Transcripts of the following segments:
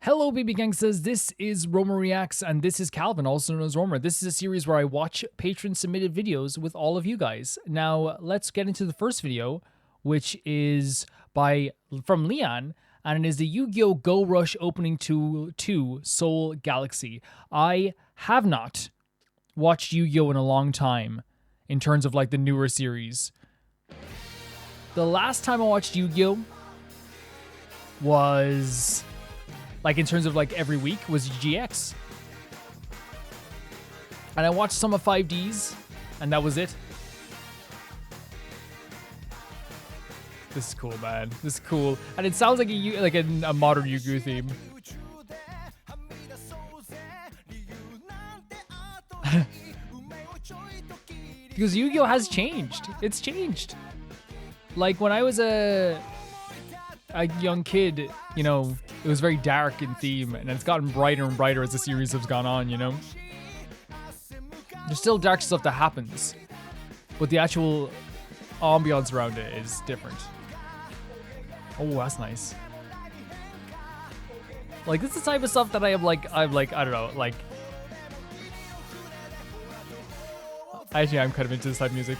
Hello, baby gangsters. This is Roma Reacts, and this is Calvin, also known as Roma. This is a series where I watch patron-submitted videos with all of you guys. Now, let's get into the first video, which is from Leon, and it is the Yu-Gi-Oh! Go Rush Opening 2 Soul Galaxy. I have not watched Yu-Gi-Oh! In a long time, in terms of like the newer series. The last time I watched Yu-Gi-Oh! Was... like in terms of like every week, was GX. And I watched some of 5Ds, and that was it. This is cool, man. This is cool. And it sounds like a modern Yu-Gi-Oh! Theme. Because Yu-Gi-Oh! Has changed. It's changed. Like when I was a young kid, you know, it was very dark in theme, and it's gotten brighter and brighter as the series has gone on, you know? There's still dark stuff that happens, but the actual ambiance around it is different. Oh, that's nice. Like, this is the type of stuff that I'm like, I don't know, like... Actually, I'm kind of into this type of music.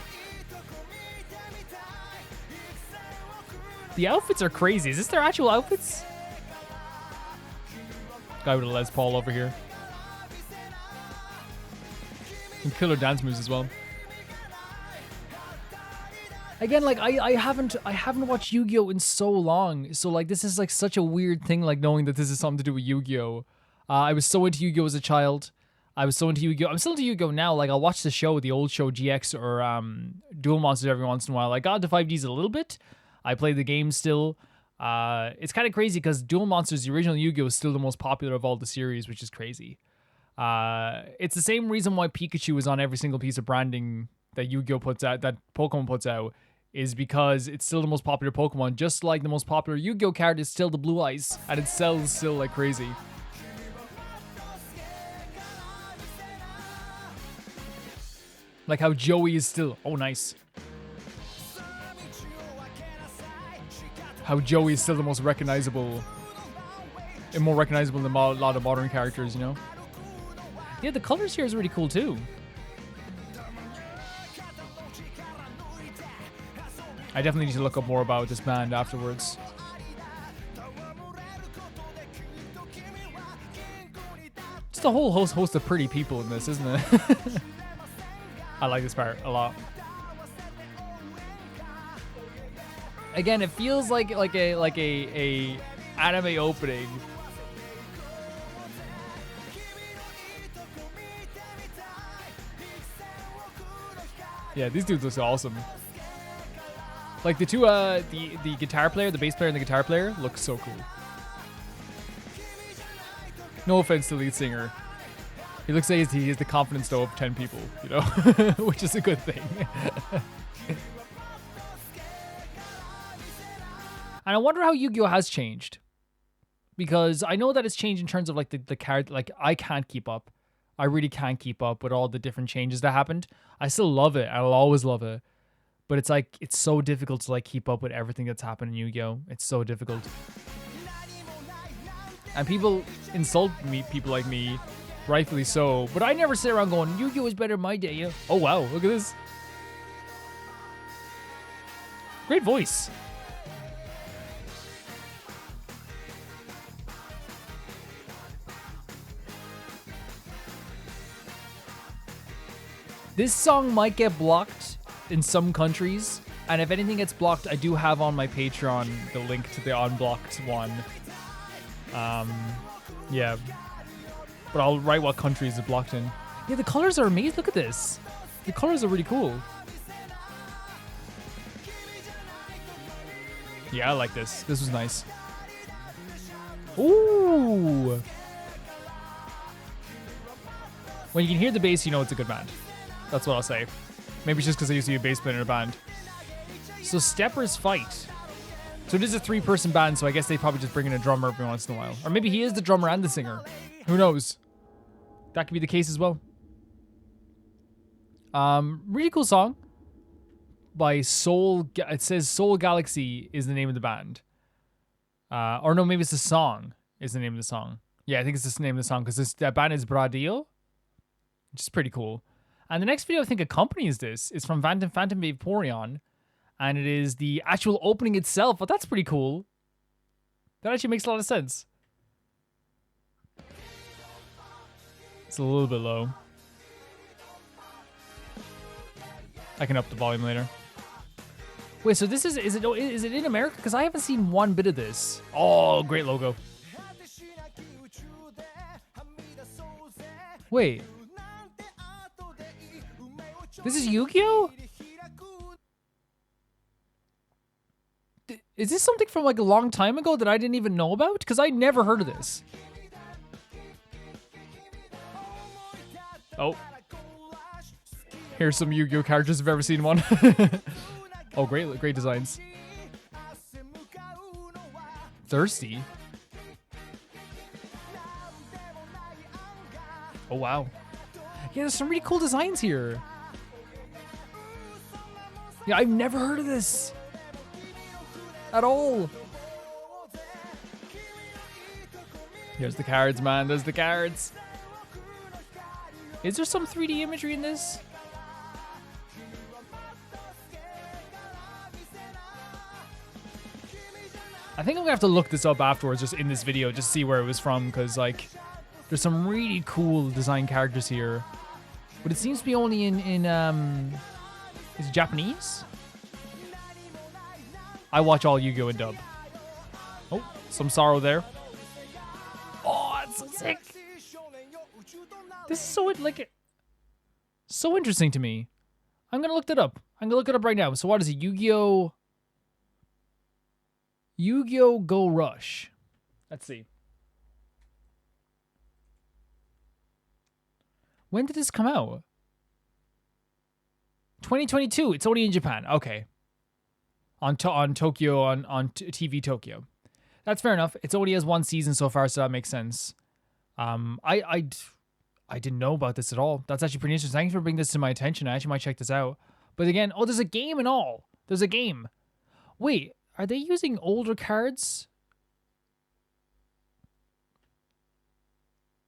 The outfits are crazy. Is this their actual outfits? Guy with a Les Paul over here. And killer dance moves as well. Again, like I haven't watched Yu-Gi-Oh! In so long. So like this is like such a weird thing, like knowing that this is something to do with Yu-Gi-Oh! I was so into Yu-Gi-Oh! As a child. I was so into Yu-Gi-Oh! I'm still into Yu-Gi-Oh! Now. Like I'll watch the show, the old show GX or Duel Monsters every once in a while. I got into 5Ds a little bit. I play the game still. It's kind of crazy because Duel Monsters, the original Yu-Gi-Oh! Is still the most popular of all the series, which is crazy. It's the same reason why Pikachu is on every single piece of branding that Yu-Gi-Oh! Puts out, that Pokemon puts out, is because it's still the most popular Pokemon, just like the most popular Yu-Gi-Oh! Card is still the Blue Eyes, and it sells still like crazy. Like how Joey is still... Oh, nice. How Joey is still the most recognizable, and more recognizable than a lot of modern characters, you know? Yeah, the colors here is really cool too. I definitely need to look up more about this band afterwards. Just a whole host of pretty people in this, isn't it? I like this part a lot. Again, it feels like a anime opening. Yeah, these dudes look awesome. Like the two, the guitar player, the bass player, and the guitar player look so cool. No offense to the lead singer. He looks like he has the confidence though of 10 people, you know, which is a good thing. And I wonder how Yu-Gi-Oh! Has changed. Because I know that it's changed in terms of like the card. Like I can't keep up. I really can't keep up with all the different changes that happened. I still love it. I'll always love it. But it's like, it's so difficult to like keep up with everything that's happened in Yu-Gi-Oh! It's so difficult. And people insult me, people like me, rightfully so. But I never sit around going, Yu-Gi-Oh! Was better in my day. Yeah. Oh wow, look at this. Great voice. This song might get blocked in some countries, and if anything gets blocked, I do have on my Patreon the link to the unblocked one. Yeah. But I'll write what countries it's blocked in. Yeah, the colors are amazing. Look at this. The colors are really cool. Yeah, I like this. This was nice. Ooh! When you can hear the bass, you know it's a good band. That's what I'll say. Maybe it's just because I used to be a bass player in a band. So Steppers Fight. So it is a 3-person band, so I guess they probably just bring in a drummer every once in a while. Or maybe he is the drummer and the singer. Who knows? That could be the case as well. Really cool song. By Soul... It says Soul Galaxy is the name of the band. Or no, maybe it's a song. is the name of the song. Yeah, I think it's the name of the song because that band is Bradio, which is pretty cool. And the next video I think accompanies this is from Phantom Vaporeon, and it is the actual opening itself. But that's pretty cool. That actually makes a lot of sense. It's a little bit low. I can up the volume later. Wait, so this is it in America? Because I haven't seen one bit of this. Oh, great logo. Wait. This is Yu-Gi-Oh? Is this something from like a long time ago that I didn't even know about? Because I never heard of this. Oh. Here's some Yu-Gi-Oh characters if I've ever seen one. Oh, great designs. Thirsty. Oh, wow. Yeah, there's some really cool designs here. Yeah, I've never heard of this. At all. Here's the cards, man. There's the cards. Is there some 3D imagery in this? I think I'm gonna have to look this up afterwards, just in this video, just see where it was from, because like, there's some really cool design characters here, but it seems to be only in is it Japanese? I watch all Yu-Gi-Oh in dub. Oh, some sorrow there. Oh, that's so sick. This is so like so interesting to me. I'm gonna look that up. I'm gonna look it up right now. So what is it? Yu-Gi-Oh Go Rush. Let's see. When did this come out? 2022. It's only in Japan. Okay. On Tokyo, on TV Tokyo. That's fair enough. It's only has one season so far, so that makes sense. I didn't know about this at all. That's actually pretty interesting. Thanks for bringing this to my attention. I actually might check this out. But again, oh, there's a game and all. There's a game. Wait, are they using older cards?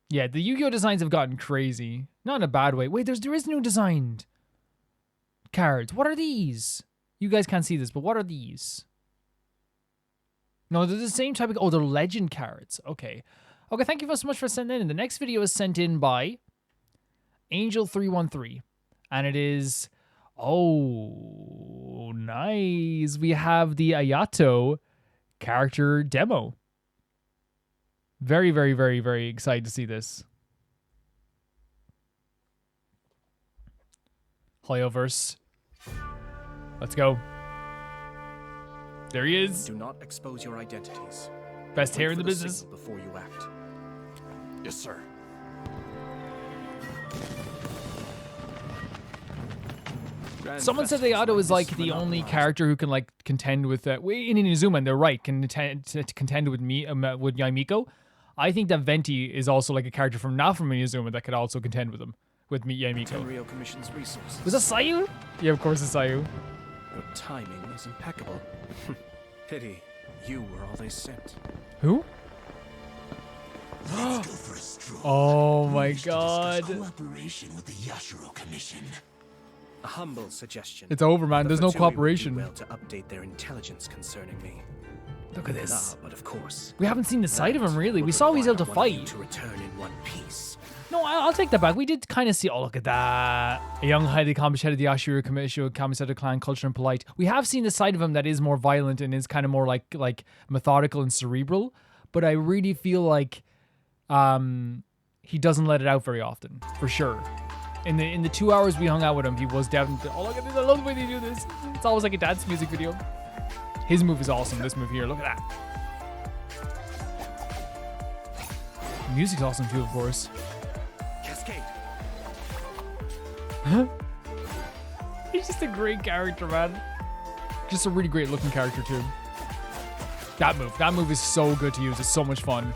Yeah, the Yu-Gi-Oh designs have gotten crazy. Not in a bad way. Wait, there is new designed cards. What are these? You guys can't see this, but what are these? No, they're the same type of... Oh, they're legend cards. Okay. Okay, thank you so much for sending in. The next video is sent in by Angel313. And it is... Oh, nice. We have the Ayato character demo. Very, very, very, very excited to see this. Hoyoverse. Let's go. There he is. Do not expose your identities. Best hair in the business. Before you act. Yes, sir. Someone said Ayato is like the only character who can like contend with in Inazuma, and they're right, can contend with with Yaimiko. I think that Venti is also like a character from Inazuma that could also contend with him, with Yaimiko. Khaenri'ah Commission's resources. Was that Sayu? Yeah, of course it's Sayu. Your timing is impeccable. Pity you were all they sent. Who? Oh my god. Cooperation with the Yashiro Commission. A humble suggestion. It's over, man. There's no cooperation. Well, to update their intelligence concerning me. Look at this. But of course, we haven't seen the side of him really. We saw he's able to fight. To return in one piece. No, I'll take that back. We did kind of see. Oh, look at that! A young, highly accomplished head of the Yashiro Commission, Kamiseto clan, culture and polite. We have seen the side of him that is more violent and is kind of more like methodical and cerebral. But I really feel like he doesn't let it out very often, for sure. In the 2 hours we hung out with him, he was definitely... Oh, look at this. I love the way they do this. It's almost like a dance music video. His move is awesome. This move here. Look at that. The music's awesome too, of course. Cascade. He's just a great character, man. Just a really great looking character too. That move is so good to use. It's so much fun.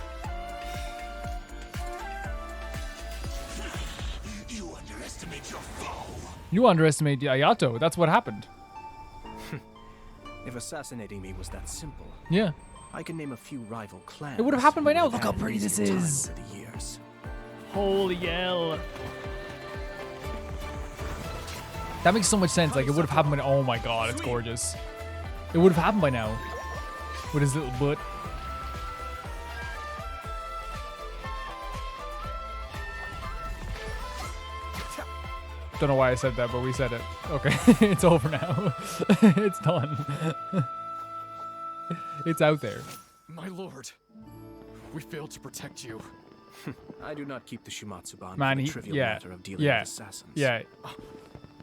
You underestimate Ayato. That's what happened. If assassinating me was that simple, yeah, I can name a few rival clans. It would have happened by now. who Look have how had pretty an this easier time is. over the years. Holy hell. That makes so much sense. Like, it would have happened by now. Oh my god, it's gorgeous. It would have happened by now. With his little butt. Don't know why I said that, but we said it. Okay, it's over now. It's done. It's out there. My lord, we failed to protect you. I do not keep the Shumatsuban Man, for the he, trivial yeah, matter of dealing yeah, with assassins. yeah.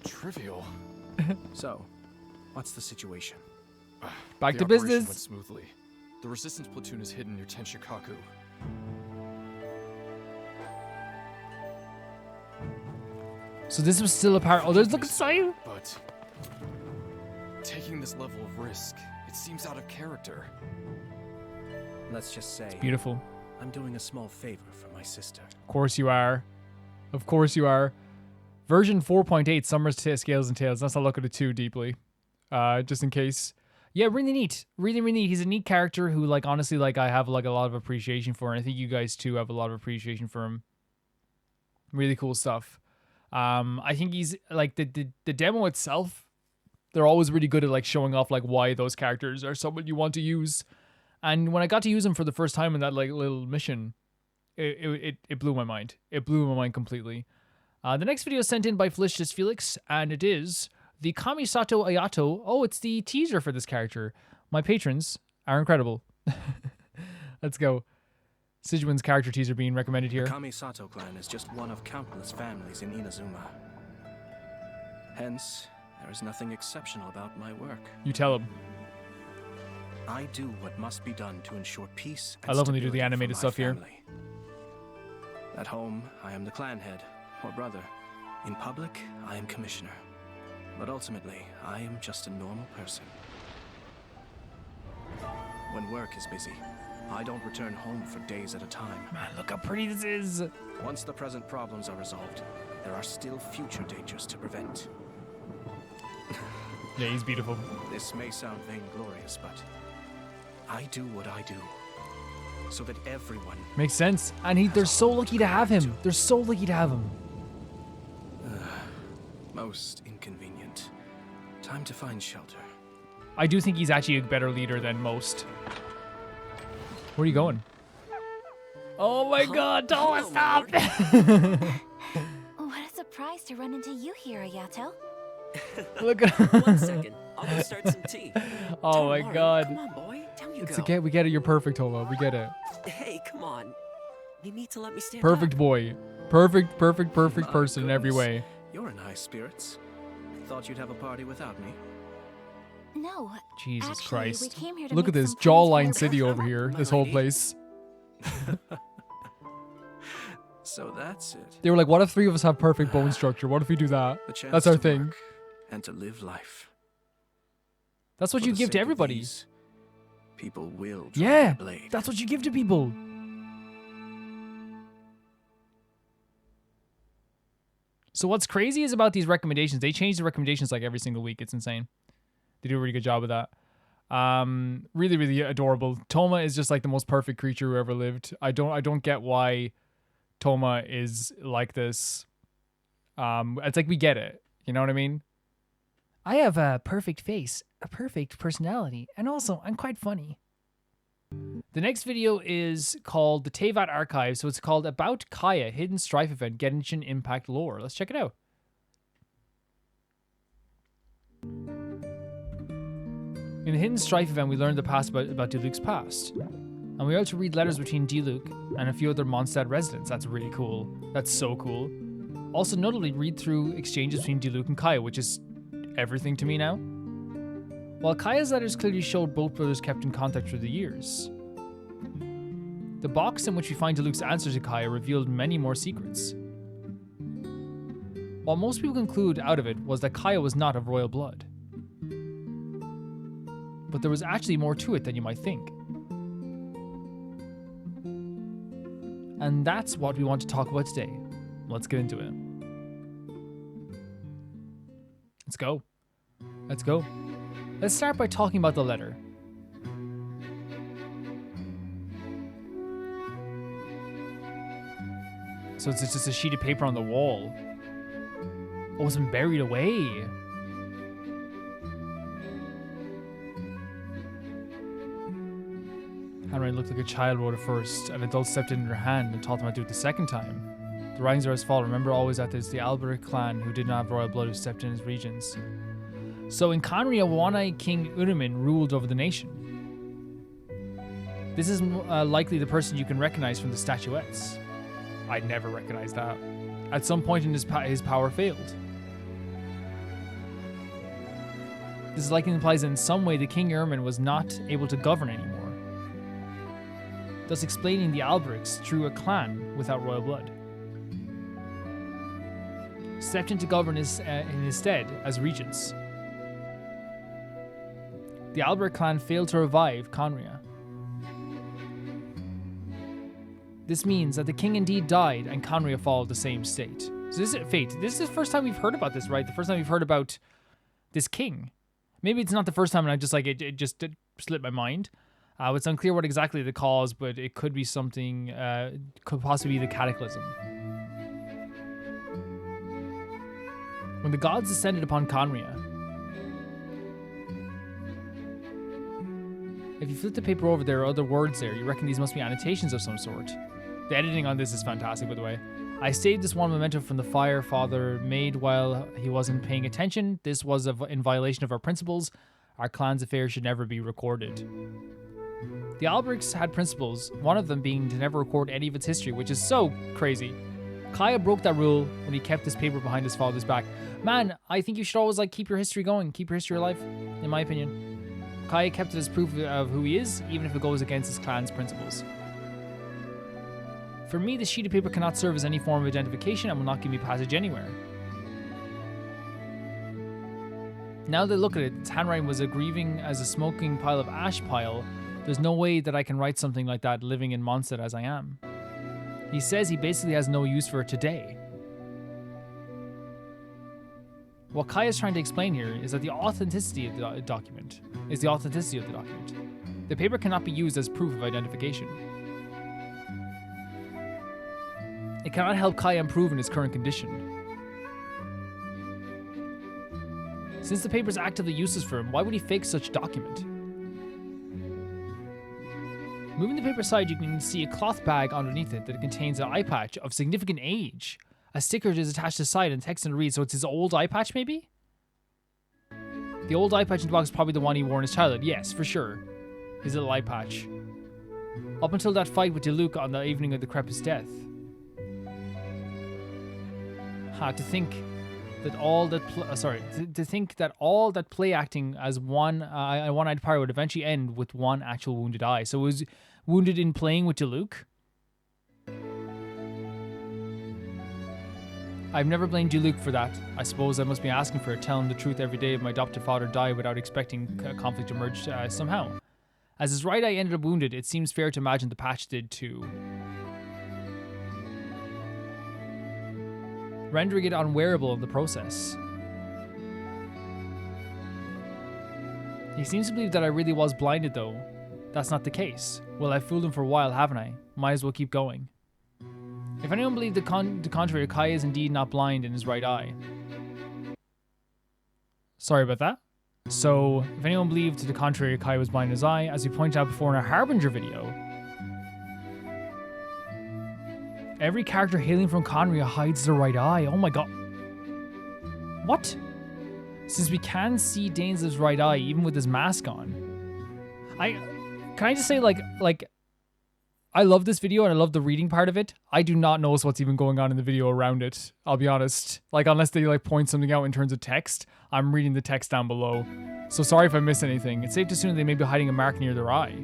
Trivial. So, what's the situation? Back The to operation business. went smoothly. The resistance platoon is hidden near Tenshikaku. So this was still a part. Oh, there's look inside. But taking this level of risk, it seems out of character. Let's just say Beautiful. I'm doing a small favor for my sister. Of course you are. Of course you are. Version 4.8, Summer's Scales and Tales. Let's not look at it too deeply. Just in case. Yeah, really neat. Really, really neat. He's a neat character who, like, honestly, like, I have, like, a lot of appreciation for. And I think you guys, too, have a lot of appreciation for him. Really cool stuff. I think he's, like, the demo itself, they're always really good at, like, showing off, like, why those characters are someone you want to use. And when I got to use him for the first time in that, like, little mission, it blew my mind. It blew my mind completely. The next video is sent in by Felicious Felix, and it is the Kamisato Ayato. Oh, it's the teaser for this character. My patrons are incredible. Let's go. Sijuin's character teaser being recommended here. The Kamisato clan is just one of countless families in Inazuma. Hence, there is nothing exceptional about my work. You tell him. I do what must be done to ensure peace and I love when they do the stability for animated my stuff here. family. At home, I am the clan head, or brother. In public, I am commissioner. But ultimately, I am just a normal person. When work is busy, I don't return home for days at a time. Man, look how pretty this is. Once the present problems are resolved, there are still future dangers to prevent. Yeah, he's beautiful. This may sound vainglorious, but I do what I do so that everyone... Makes sense. And they're so lucky to have him. They're so lucky to have him. Most inconvenient. Time to find shelter. I do think he's actually a better leader than most. Where are you going? Oh my god, Tola, stop! What a surprise to run into you here, Ayato. Look at 1 second. I'll go start some tea. Oh Don't my worry. god. Come on, boy. Down you It's go. okay, we get it. You're perfect, Tola. We get it. Hey, come on. You need to let me stand Perfect up. boy. Perfect My person in every goodness. way. You're in high spirits. Thought you'd have a party without me. No. Jesus actually, Christ. We came here to Look make at this some plans for jawline our city birthday. over here. My This whole lady. place. So that's it. They were like, what if 3 of us have perfect bone structure? What if we do that? The chance That's our to thing. work and to live life. That's what For you the give to sake of everybody. these, people will draw Yeah, their blade. that's what you give to people. So what's crazy is about these recommendations. They change the recommendations like every single week. It's insane. They do a really good job of that. Really, really adorable. Toma is just like the most perfect creature who ever lived. I don't get why Toma is like this. It's like we get it. You know what I mean? I have a perfect face, a perfect personality, and also I'm quite funny. The next video is called the Teyvat Archive, so it's called About Kaeya, Hidden Strife Event, Genshin Impact Lore. Let's check it out. In the Hidden Strife event, we learned the past about Diluc's past. And we also read letters between Diluc and a few other Mondstadt residents. That's really cool. That's so cool. Also, notably, read through exchanges between Diluc and Kaeya, which is everything to me now. While Kaeya's letters clearly showed both brothers kept in contact through the years, the box in which we find Diluc's answers to Kaeya revealed many more secrets. While most people conclude out of it was that Kaeya was not of royal blood. But there was actually more to it than you might think. And that's what we want to talk about today. Let's get into it. Let's go. Let's go. Let's start by talking about the letter. So it's just a sheet of paper on the wall. Oh, it's been buried away. Henry looked like a child wrote it first. An adult stepped in her hand and taught them how to do it the second time. The writings are as follows. Remember always that there's the Alberic clan who did not have royal blood who stepped in as regents. So in khaenri'ah, one-eyed King Urumin ruled over the nation. This is likely the person you can recognize from the statuettes. I'd never recognize that. At some point in his power failed. This likely implies that in some way the King Urumin was not able to govern anymore, thus explaining the Alberics through a clan without royal blood. Stepped in to govern in his stead as regents. The Alberic clan failed to revive khaenri'ah. This means that the king indeed died and khaenri'ah followed the same state. So this is fate. This is the first time we've heard about this, right? The first time we've heard about this king. Maybe it's not the first time and I just like it just slipped my mind. It's unclear what exactly the cause, but it could be something, could possibly be the cataclysm. When the gods descended upon khaenri'ah, if you flip the paper over, there are other words there. You reckon these must be annotations of some sort. The editing on this is fantastic, by the way. I saved this one memento from the fire father made while he wasn't paying attention. This was in violation of our principles. Our clan's affairs should never be recorded. The Alberics had principles, one of them being to never record any of its history, which is so crazy. Kaeya broke that rule when he kept this paper behind his father's back. Man, I think you should always keep your history going, keep your history alive, in my opinion. Kaeya kept it as proof of who he is, even if it goes against his clan's principles. For me, this sheet of paper cannot serve as any form of identification and will not give me passage anywhere. Now that I look at it, its handwriting was as grieving as a smoking pile of ash pile. There's no way that I can write something like that living in Mondstadt as I am. He says he basically has no use for it today. What Kaeya is trying to explain here is that the authenticity of the document is the authenticity of the document. The paper cannot be used as proof of identification. It cannot help Kaeya improve in his current condition. Since the paper is actively useless for him, why would he fake such document? Moving the paper aside, you can see a cloth bag underneath it that contains an eye patch of significant age. A sticker is attached to the side and text and reads, so it's his old eye patch maybe? The old eye patch in the box is probably the one he wore in his childhood. Yes, for sure. His little eye patch. Up until that fight with Diluc on the evening of the Crepus' death. To think that all that play acting as one-eyed pirate would eventually end with one actual wounded eye. So it was wounded in playing with Diluc. I've never blamed Diluc for that. I suppose I must be asking for it, telling the truth every day of my adopted father died without expecting conflict to emerge somehow. As his right eye ended up wounded, it seems fair to imagine the patch did too. Rendering it unwearable in the process. He seems to believe that I really was blinded though. That's not the case. Well, I've fooled him for a while, haven't I? Might as well keep going. If anyone believed the contrary, Kaeya is indeed not blind in his right eye. Sorry about that. So, if anyone believed to the contrary, Kaeya was blind in his eye, as we pointed out before in our Harbinger video, every character hailing from khaenri'ah hides their right eye. Oh my god. What? Since we can see Dane's right eye even with his mask on. Can I just say like I love this video and I love the reading part of it. I do not notice what's even going on in the video around it. I'll be honest. Unless they point something out in terms of text, I'm reading the text down below. So sorry if I miss anything. It's safe to assume they may be hiding a mark near their eye.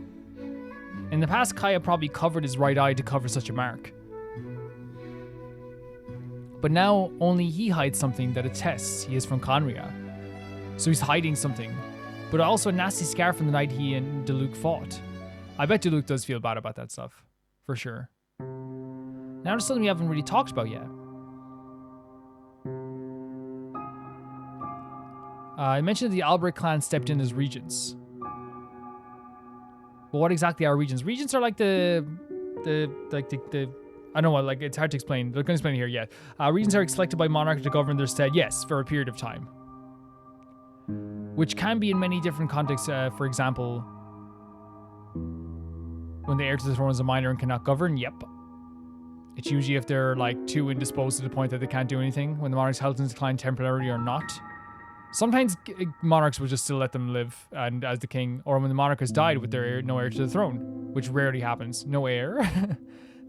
In the past, Kaeya probably covered his right eye to cover such a mark. But now, only he hides something that attests he is from khaenri'ah. So he's hiding something. But also a nasty scar from the night he and Diluc fought. I bet Diluc does feel bad about that stuff. For sure. Now there's something we haven't really talked about yet. I mentioned that the Alberic clan stepped in as regents. But what exactly are regents? Regents are like the I don't know, like, it's hard to explain. They're going to explain it here, yeah. Regents are selected by monarch to govern their stead, yes, for a period of time. Which can be in many different contexts. For example, when the heir to the throne is a minor and cannot govern, yep. It's usually if they're, like, too indisposed to the point that they can't do anything, when the monarch's health is declined temporarily or not. Sometimes monarchs will just still let them live and as the king, or when the monarch has died with their heir, no heir to the throne, which rarely happens. No heir.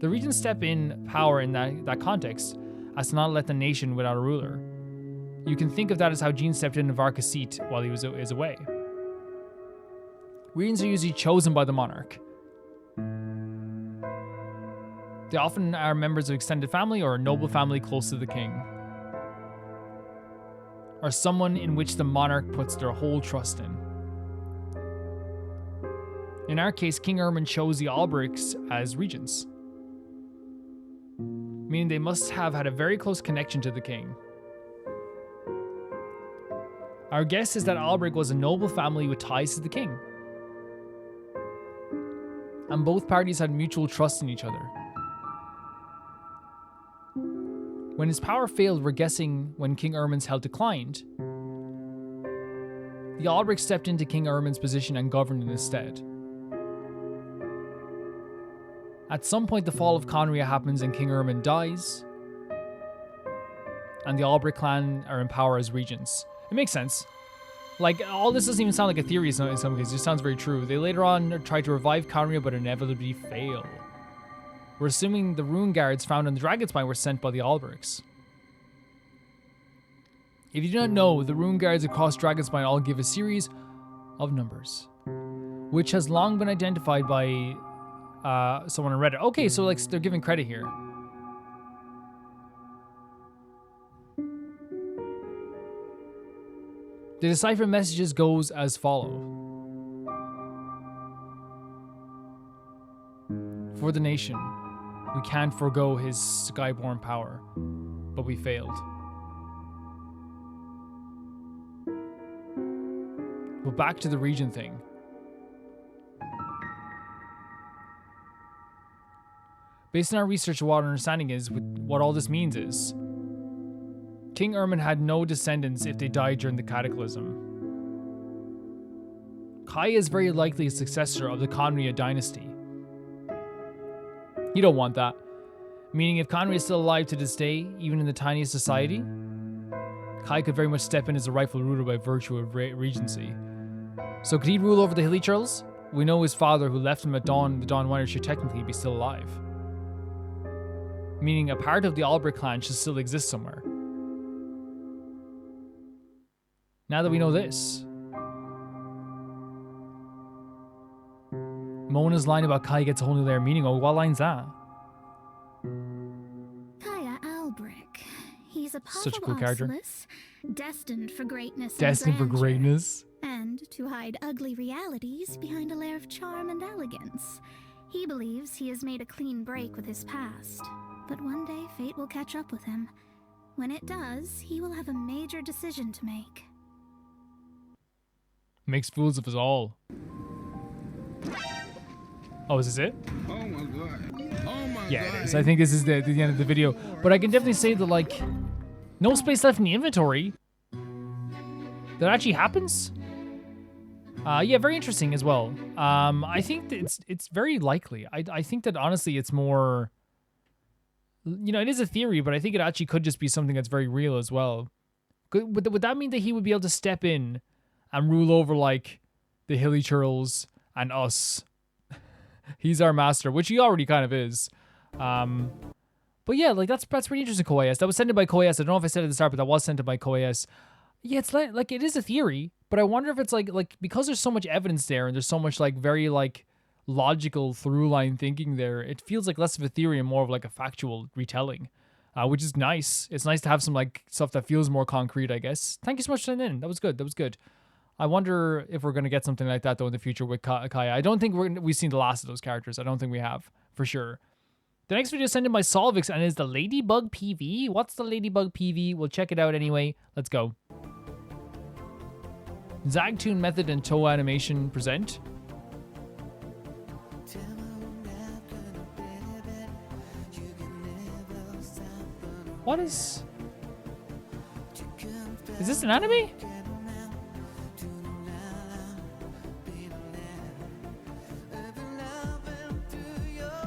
The regents step in power in that context as to not let the nation without a ruler. You can think of that as how Jean stepped in Varka's seat while he is away. Regents are usually chosen by the monarch. They often are members of extended family or a noble family close to the king, or someone in which the monarch puts their whole trust in. In our case, King Ermin chose the Albrechts as regents, meaning they must have had a very close connection to the king. Our guess is that Albrecht was a noble family with ties to the king, and both parties had mutual trust in each other. When his power failed, we're guessing when King Ermin's health declined, the Albrecht stepped into King Ermin's position and governed in his stead. At some point, the fall of khaenri'ah happens and King Ermin dies, and the Albrecht clan are in power as regents. It makes sense. Like, all this doesn't even sound like a theory in some cases, it just sounds very true. They later on tried to revive khaenri'ah but inevitably fail. We're assuming the rune guards found on the Dragon Spine were sent by the Albrechts. If you do not know, the rune guards across Dragon Spine all give a series of numbers, which has long been identified by someone on Reddit. Okay, so like they're giving credit here. The deciphered messages goes as follow. For the nation, we can't forego his skyborn power, but we failed. But back to the region thing. Based on our research, what our understanding is, what all this means is, King Ermin had no descendants if they died during the Cataclysm. Kaeya is very likely a successor of the khaenri'ah dynasty. You don't want that. Meaning if khaenri'ah is still alive to this day, even in the tiniest society, Kaeya could very much step in as the rightful ruler by virtue of regency. So could he rule over the Hilly Churls? We know his father, who left him at Dawn, the Dawnwinder, should technically be still alive. Meaning a part of the Albrecht clan should still exist somewhere. Now that we know this, Mona's line about Kaeya gets a whole new layer of meaning. Oh, what line's that? Kaeya Albrecht. He's a Such a cool character. destined for greatness. Destined for greatness. And to hide ugly realities behind a layer of charm and elegance. He believes he has made a clean break with his past. But one day fate will catch up with him. When it does, he will have a major decision to make. Makes fools of us all. Oh, is this it? Oh my god. Oh my Yeah, god. it is. I think this is the end of the video. But I can definitely say that, like, no space left in the inventory. That actually happens? Yeah, very interesting as well. I think that it's very likely. I think that, honestly, it's more... You know, it is a theory, but I think it actually could just be something that's very real as well. Would that mean that he would be able to step in and rule over, like, the Hilly Churls and us? He's our master, which he already kind of is. But yeah, like, that's pretty interesting, Koyas. That was sent in by Koyas. I don't know if I said it at the start, but that was sent in by Koyas. Yeah, it's like it is a theory, but I wonder if it's like because there's so much evidence there and there's so much, like, very, like, logical through line thinking there, it feels like less of a theory and more of like a factual retelling, which is nice. It's nice to have some, like, stuff that feels more concrete, I guess. Thank you so much for sending in. That was good. That was good. I wonder if we're going to get something like that, though, in the future with Kaeya. I don't think we've seen the last of those characters. I don't think we have, for sure. The next video is sent in by Solvix and is the Ladybug PV. What's the Ladybug PV? We'll check it out anyway. Let's go. Zagtoon Method and Toa Animation present. What is... Is this an anime?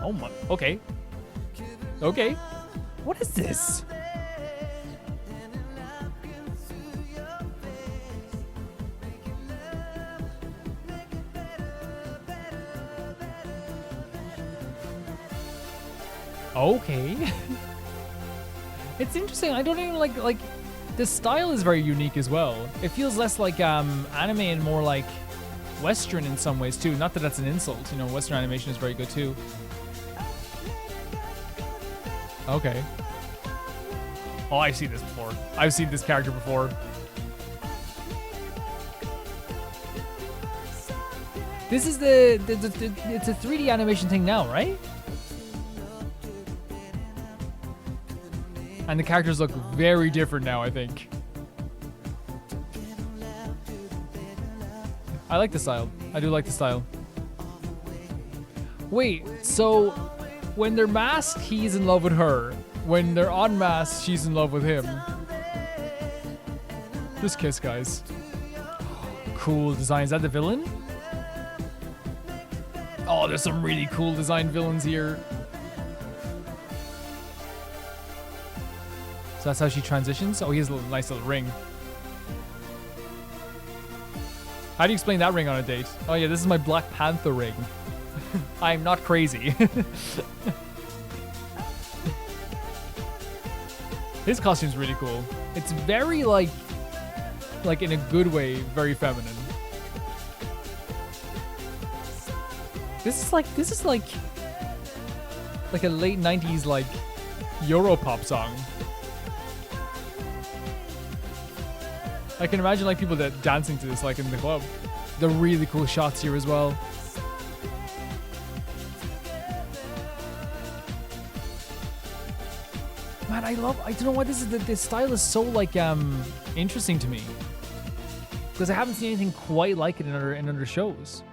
Oh my... Okay. Okay. What is this? Okay. It's interesting. I don't even like the style is very unique as well. It feels less like anime and more like Western in some ways too. Not that that's an insult. You know, Western animation is very good too. Okay. Oh, I've seen this before. I've seen this character before. This is the it's a 3D animation thing now, right? And the characters look very different now, I think. I like the style. I do like the style. Wait, so when they're masked, he's in love with her. When they're unmasked, she's in love with him. Just kiss, guys. Cool design. Is that the villain? Oh, there's some really cool design villains here. So that's how she transitions? Oh, he has a nice little ring. How do you explain that ring on a date? Oh yeah, this is my Black Panther ring. I'm not crazy. His costume's really cool. It's very like in a good way, very feminine. This is like a late 90s like Europop song. I can imagine like people that dancing to this like in the club. The really cool shots here as well. Man, I don't know why this style is so like interesting to me. Because I haven't seen anything quite like it in other shows.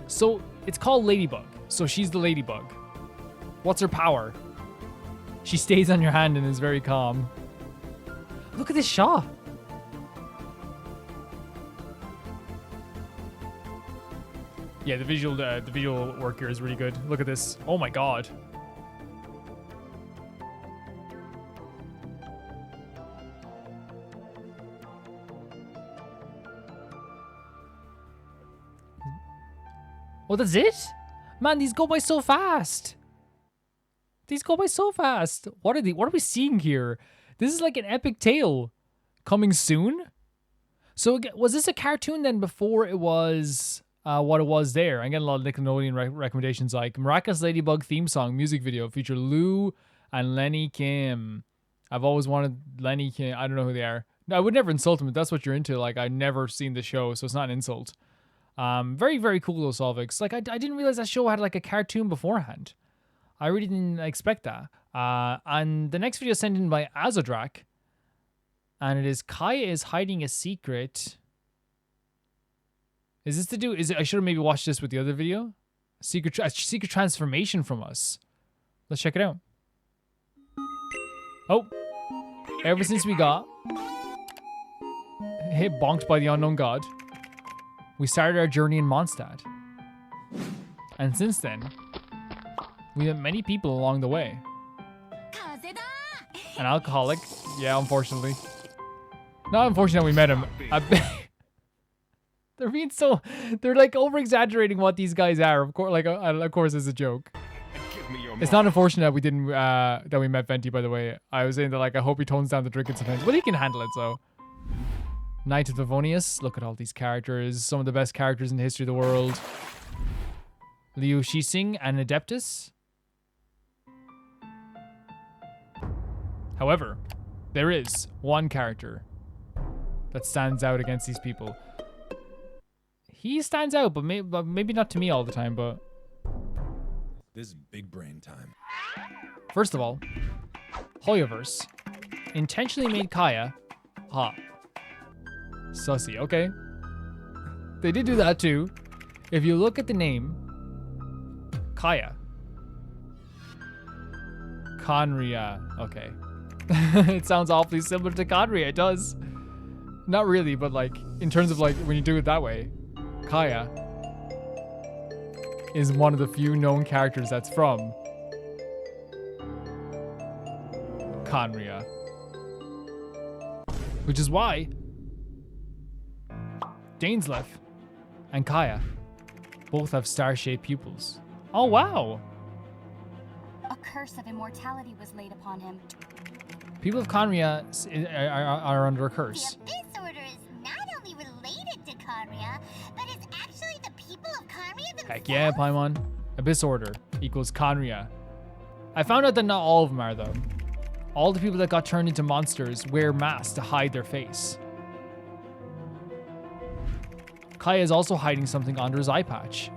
So it's called Ladybug. So she's the Ladybug. What's her power? She stays on your hand and is very calm. Look at this shot. Yeah, the visual work here is really good. Look at this. Oh my god. Oh, that's it? Man, these go by so fast. These go by so fast. What are we seeing here? This is like an epic tale coming soon. So was this a cartoon then before it was what it was there? I'm getting a lot of Nickelodeon recommendations like Miraculous Ladybug theme song music video feature Lou and Lenny Kim. I've always wanted Lenny Kim. I don't know who they are. I would never insult them if that's what you're into. Like, I've never seen the show, so it's not an insult. Very, very cool, those Solvix. Like, I didn't realize that show had like a cartoon beforehand. I really didn't expect that. And the next video is sent in by Azodrak. And it is Kaeya is hiding a secret. Is this to do? I should have maybe watched this with the other video. Secret transformation from us. Let's check it out. Oh. Ever since we got hit bonked by the unknown god, we started our journey in Mondstadt. And since then, we met many people along the way. An alcoholic. Yeah, unfortunately. Not unfortunately we met him. They're like over-exaggerating what these guys are. Of course it's a joke. It's not unfortunate that we didn't, that we met Venti, by the way. I was saying that, like, I hope he tones down the drinking sometimes. But he can handle it, so. Knight of Livonius. Look at all these characters. Some of the best characters in the history of the world. Liu Shixing and Adeptus. However, there is one character that stands out against these people. He stands out, but maybe not to me all the time, but... This is big brain time. First of all, Hoyoverse intentionally made Kaeya hot. Sussy, okay. They did do that too. If you look at the name, Kaeya. Khaenri'ah. Okay. It sounds awfully similar to khaenri'ah. It does. Not really, but like in terms of like when you do it that way, Kaeya is one of the few known characters that's from khaenri'ah. Which is why Dainsleif and Kaeya both have star-shaped pupils. Oh wow! A curse of immortality was laid upon him. People of khaenri'ah are under a curse. The Abyss Order is not only related to khaenri'ah, but is actually the people of khaenri'ah themselves. Heck yeah, Paimon. Abyss Order equals khaenri'ah. I found out that not all of them are though. All the people that got turned into monsters wear masks to hide their face. Kaeya is also hiding something under his eye patch.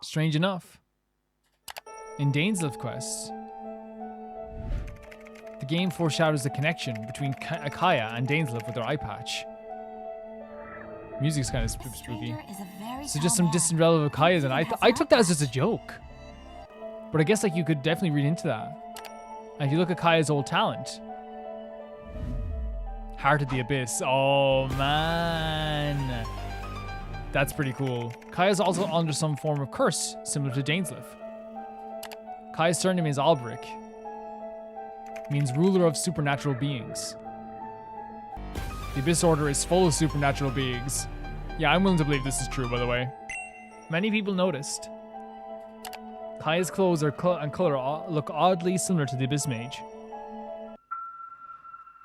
Strange enough. In Dainsleif's quest, the game foreshadows the connection between Kaeya and Dainsleif with their eye patch. Music's kind of spooky. So just some distant relative of Kaeya's, and I took that as just a joke. But I guess like you could definitely read into that. And if you look at Kaeya's old talent, Heart of the Abyss. Oh man, that's pretty cool. Kaeya's also under some form of curse, similar to Dainsleif. Kaeya's surname is Albric, means ruler of supernatural beings. The Abyss Order is full of supernatural beings. Yeah, I'm willing to believe this is true, by the way. Many people noticed. Kaeya's clothes and color look oddly similar to the Abyss Mage.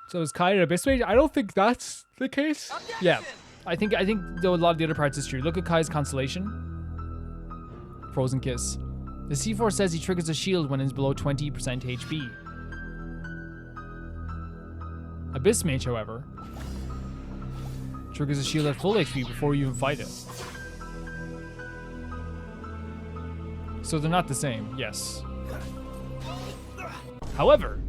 So is Kaeya an Abyss Mage? I don't think that's the case. Objection! Yeah, I think though a lot of the other parts is true. Look at Kaeya's constellation. Frozen Kiss. The C4 says he triggers a shield when it's below 20% HP. Abyss Mage, however, triggers a shield at full HP before you even fight it. So they're not the same, yes. However,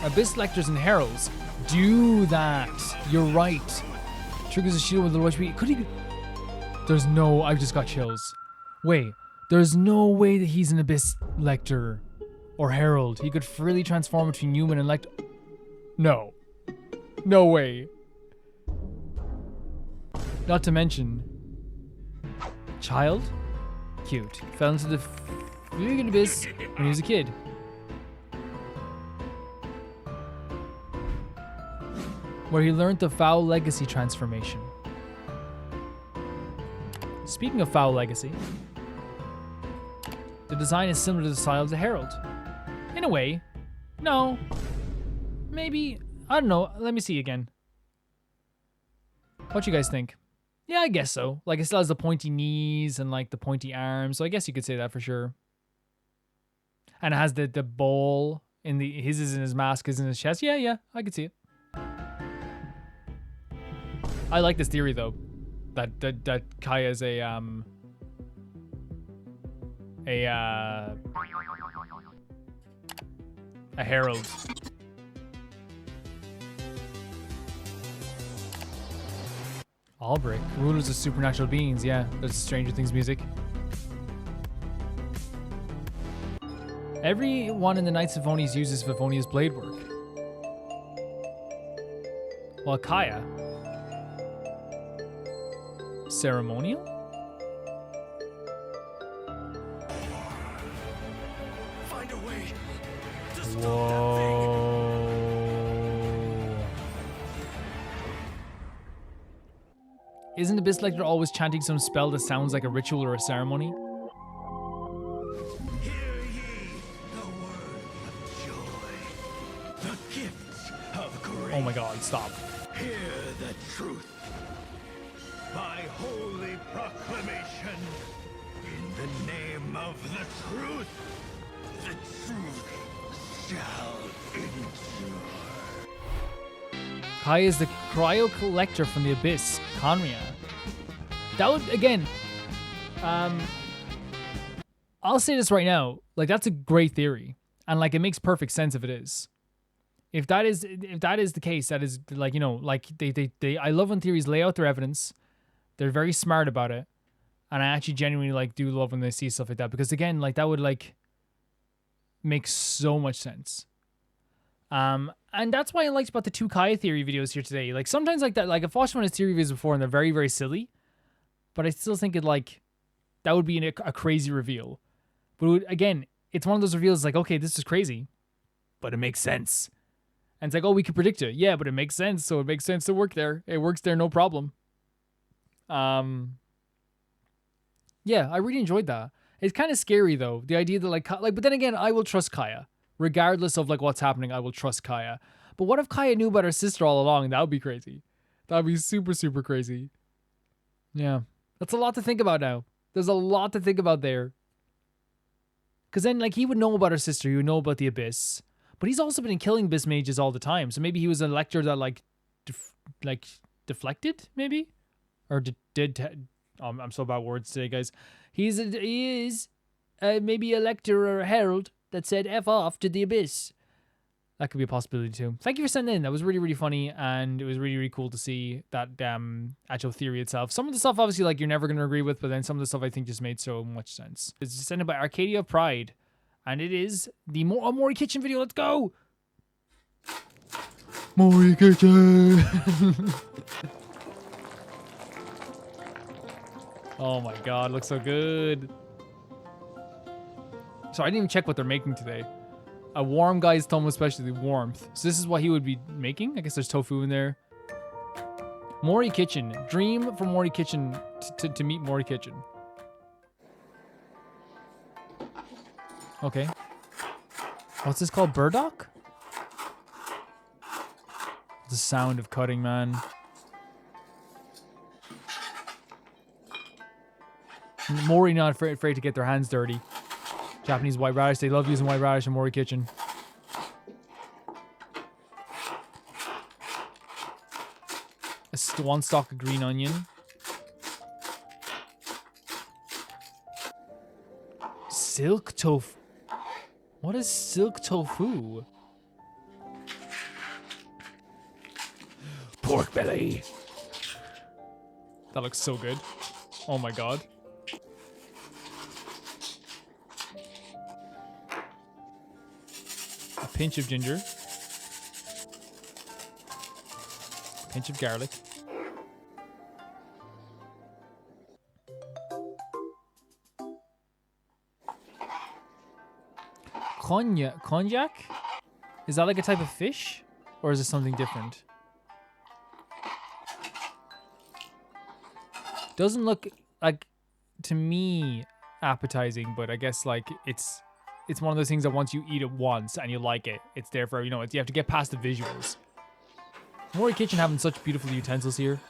Abyss Lectors and Heralds do that. You're right. Triggers a shield with low HP. Could he? There's no. I've just got chills. Wait. There's no way that he's an Abyss Lector or Herald. He could freely transform between human and Lector. No. No way. Not to mention, child, cute. Fell into the freaking abyss when he was a kid. Where he learned the Foul Legacy transformation. Speaking of Foul Legacy, the design is similar to the style of the Herald. In a way. No. Maybe. I don't know. Let me see again. What you guys think? Yeah, I guess so. Like, it still has the pointy knees and, like, the pointy arms. So I guess you could say that for sure. And it has the bowl in the... His is in his mask, his in his chest. Yeah, I could see it. I like this theory, though. That Kaeya is a herald. Albric, rulers of supernatural beings. Yeah, that's Stranger Things music. Everyone in the Knights of Favonius uses Favonius blade work. While Kaeya, ceremonial? Find a way to stop Whoa. Isn't Abyss Lector always chanting some spell that sounds like a ritual or a ceremony? Hear ye the word of joy, the gifts of grace. Oh my god, stop. Hear the truth. By holy proclamation, in the name of the truth shall endure. Kaeya is the cryo collector from the Abyss, Khaenri'ah. That would, again, I'll say this right now, like, that's a great theory. And, like, it makes perfect sense if it is. if that is the case, that is like, you know, like they I love when theories lay out their evidence. They're very smart about it. And I actually genuinely like do love when they see stuff like that, because again, like that would like make so much sense. And that's why I liked about the 2 Kaeya theory videos here today. Like sometimes like that, like I've watched one of his theory videos before and they're very, very silly, but I still think it like that would be a crazy reveal. But it would, again, it's one of those reveals like, okay, this is crazy, but it makes sense. And it's like, oh, we could predict it. Yeah, but it makes sense. So it makes sense to work there. It works there, no problem. Yeah, I really enjoyed that. It's kind of scary though, the idea that like, but then again, I will trust Kaeya. Regardless of like what's happening, I will trust Kaeya. But what if Kaeya knew about her sister all along? That would be crazy. That would be super, super crazy. Yeah, that's a lot to think about now. There's a lot to think about there. Because then like he would know about her sister, he would know about the Abyss. But he's also been killing Abyss mages all the time. So maybe he was a lector that like, deflected maybe? Or I'm so bad words today, guys. He is maybe a lector or a herald that said F off to the Abyss. That could be a possibility too. Thank you for sending in. That was really, really funny, and it was really, really cool to see that actual theory itself. Some of the stuff, obviously, like you're never going to agree with, but then some of the stuff I think just made so much sense. It's sent in by Arcadia of Pride, and it is the Mory Kitchen video. Let's go! Mory Kitchen! Oh my god, looks so good. So I didn't even check what they're making today. A warm guy's Tomo specialty, warmth. So this is what he would be making? I guess there's tofu in there. Mory Kitchen. Dream from Mory Kitchen to meet Mory Kitchen. Okay. What's this called? Burdock? The sound of cutting, man. Mory not afraid to get their hands dirty. Japanese white radish. They love using white radish in Mory Kitchen. One stalk of green onion. Silk tofu. What is silk tofu? Pork belly. That looks so good. Oh my god. A pinch of ginger. A pinch of garlic. Konjac? Is that like a type of fish? Or is it something different? Doesn't look like, to me, appetizing, but I guess like it's one of those things that once you eat it once and you like it, it's there for, you know, you have to get past the visuals. Mory Kitchen having such beautiful utensils here.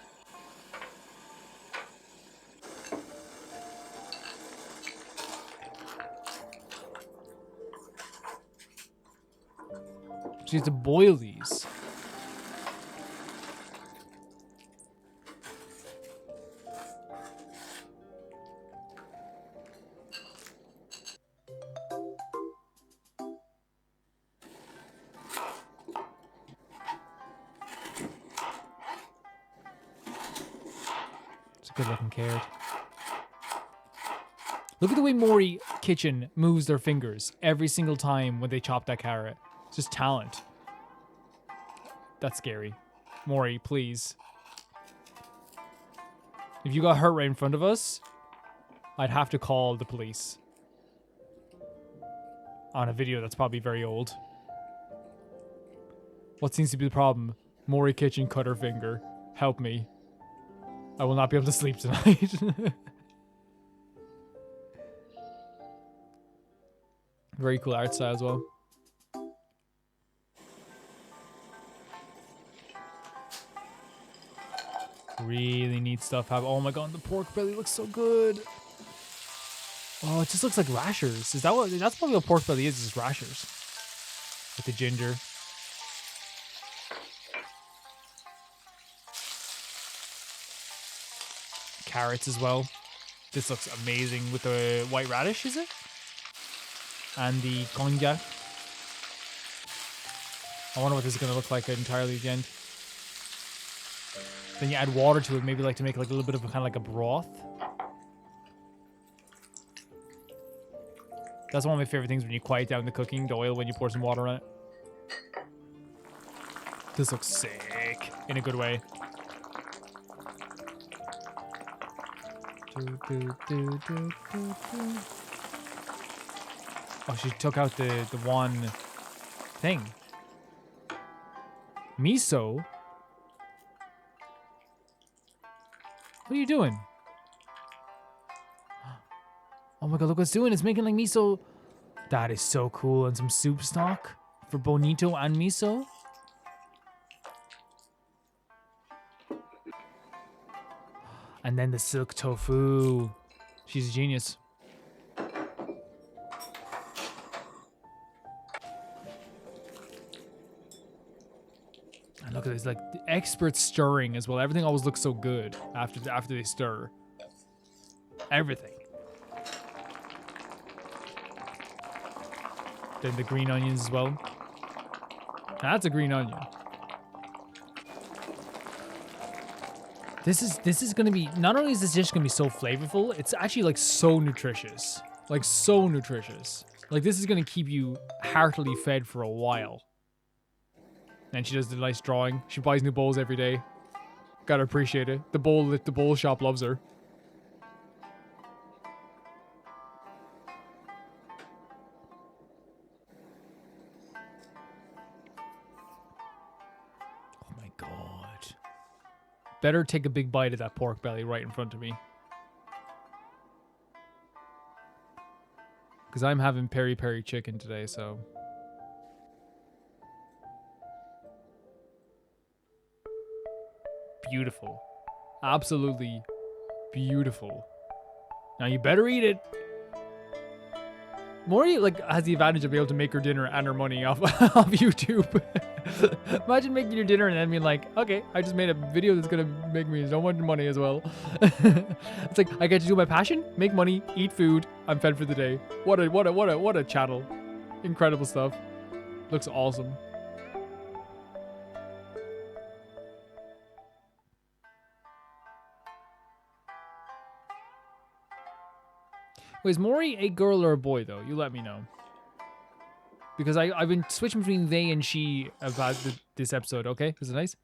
So you have to boil these. It's a good looking carrot. Look at the way Mory Kitchen moves their fingers every single time when they chop that carrot. It's just talent. That's scary. Mory, please. If you got hurt right in front of us, I'd have to call the police. On a video that's probably very old. What seems to be the problem? Mory Kitchen cut her finger. Help me. I will not be able to sleep tonight. Very cool art style as well. Really neat stuff. Oh my god, the pork belly looks so good. Oh, it just looks like rashers. Is that what? That's probably what pork belly is rashers. With the ginger. Carrots as well. This looks amazing with the white radish, is it? And the konjac. I wonder what this is going to look like entirely at the end. Then you add water to it, maybe like to make like a little bit of a, kind of like a broth. That's one of my favorite things when you quiet down the cooking, the oil when you pour some water on it. This looks sick in a good way. Oh, she took out the one thing. Miso? What are you doing? Oh my god, look what it's doing. It's making like miso. That is so cool. And some soup stock for bonito and miso. And then the silk tofu. She's a genius. And look at this, like the expert stirring as well. Everything always looks so good after they stir. Everything. Then the green onions as well. That's a green onion. This is gonna be, not only is this dish gonna be so flavorful, it's actually like so nutritious. Like so nutritious. Like this is gonna keep you heartily fed for a while. And she does the nice drawing. She buys new bowls every day. Gotta appreciate it. The bowl shop loves her. Oh my god. Better take a big bite of that pork belly right in front of me. Because I'm having peri-peri chicken today, so... Beautiful. Absolutely beautiful. Now you better eat it. Mory like has the advantage of being able to make her dinner and her money off of YouTube. Imagine making your dinner and then being like, okay, I just made a video that's gonna make me so much money as well. It's like I get to do my passion, make money, eat food, I'm fed for the day. What a channel. Incredible stuff. Looks awesome. Wait, is Mory a girl or a boy, though? You let me know. Because I've been switching between they and she about this episode, okay? Is it nice?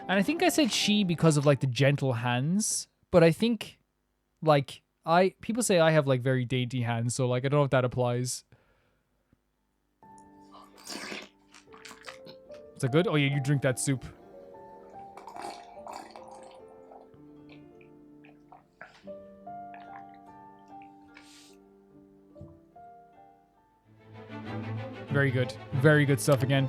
And I think I said she because of like the gentle hands, but I think like people say I have like very dainty hands, so like I don't know if that applies. Is that good? Oh yeah, you drink that soup. Very good. Very good stuff again.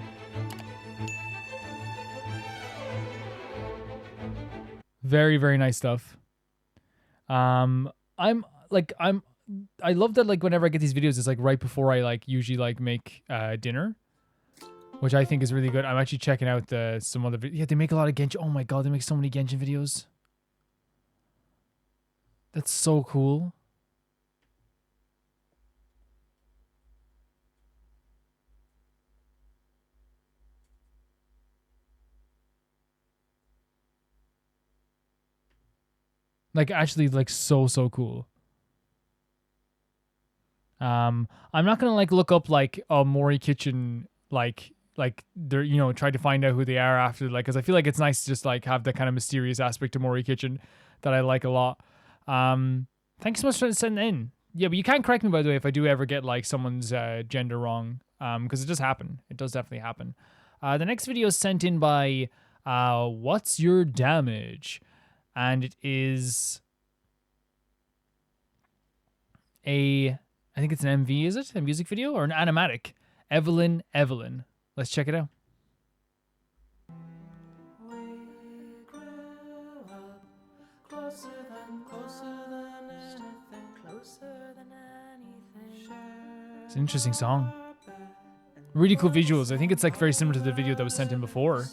Very, very nice stuff. I love that like whenever I get these videos, it's like right before I like usually like make dinner, which I think is really good. I'm actually checking out some other videos. Yeah, they make a lot of Genshin. Oh my god, they make so many Genshin videos. That's so cool. Like actually like so cool. I'm not gonna like look up like a Mory kitchen like they're, you know, try to find out who they are after, like, because I feel like it's nice to just like have that kind of mysterious aspect to Mory kitchen that I like a lot. Thanks so much for sending in. Yeah, but you can't correct me, by the way, if I do ever get like someone's gender wrong, because it does happen. It does definitely happen. The next video is sent in by What's Your Damage? And it is I think it's an MV, is it? A music video or an animatic? Evelyn. Let's check it out. We grew up closer than It's an interesting song. Really cool visuals. I think it's like very similar to the video that was sent in before.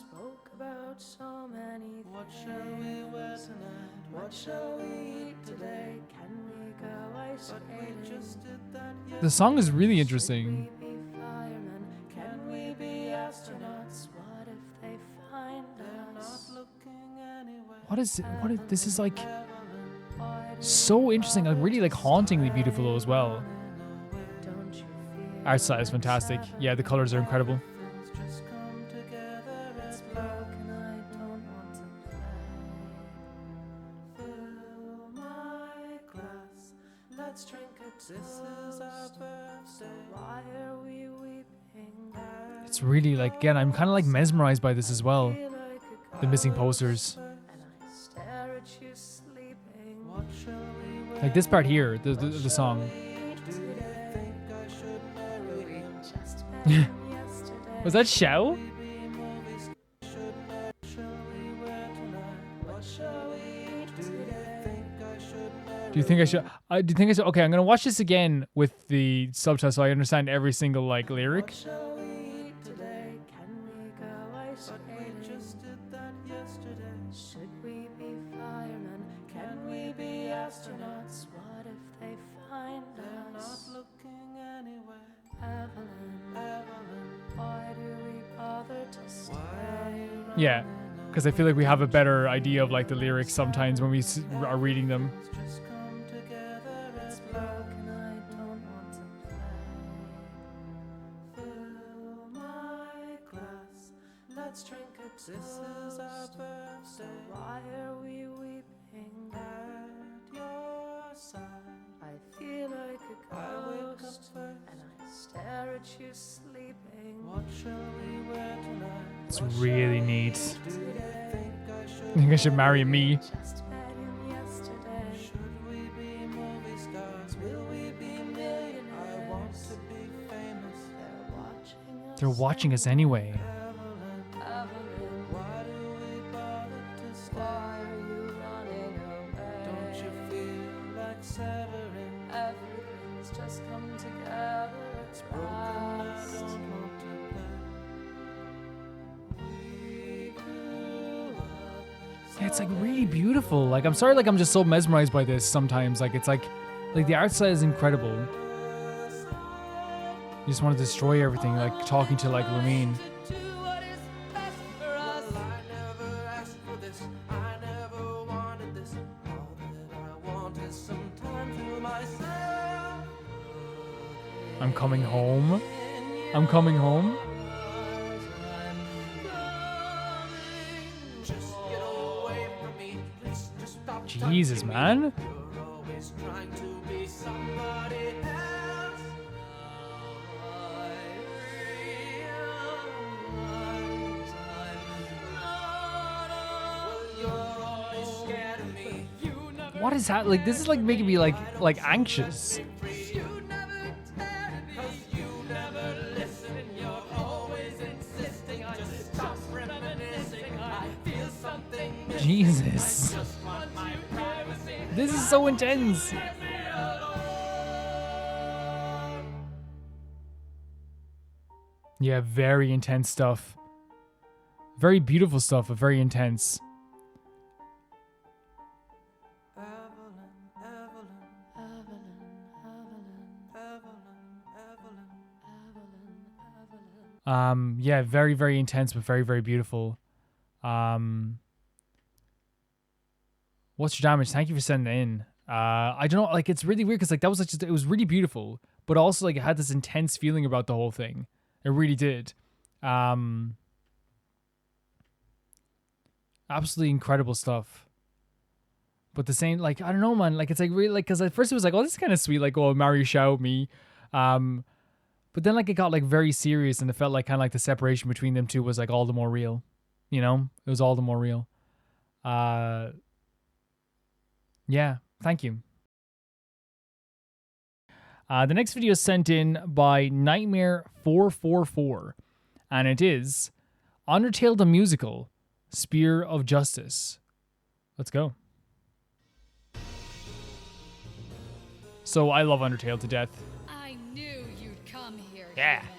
The song is really interesting. What is this is like so interesting, like really like hauntingly beautiful as well. Art style is fantastic. Yeah, the colors are incredible. It's really like, again, I'm kind of like mesmerized by this as well. The missing posters. Like this part here, the song. Was that Xiao? Do you think I should? Do you think I should? Okay, I'm gonna watch this again with the subtitles so I understand every single like lyric. Yeah, because I feel like we have a better idea of like the lyrics sometimes when we are reading them. It's really neat. I think I should marry me. They're watching us anyway. Yeah, it's like really beautiful. Like, I'm sorry, like I'm just so mesmerized by this sometimes. Like, it's like the art style is incredible. You just want to destroy everything, like talking to like Ramin. I'm coming home. I'm coming home. Jesus, man. What is that? Like, this is like making me like anxious. Jesus. This is so intense. Yeah, very intense stuff. Very beautiful stuff, but very intense. Yeah, very, very intense, but very, very beautiful. What's your damage? Thank you for sending it in. I don't know, like, it's really weird because like that was like just, it was really beautiful, but also like it had this intense feeling about the whole thing. It really did. Absolutely incredible stuff. But the same, like, I don't know, man. Like, it's like really, like, because at first it was like, oh, this is kind of sweet, like, oh, Mario shout me. But then like it got like very serious, and it felt like kind of like the separation between them two was like all the more real. You know, it was all the more real. Yeah, thank you. The next video is sent in by Nightmare444, and it is Undertale the Musical, Spear of Justice. Let's go. So I love Undertale to death. I knew you'd come here. Yeah. Human.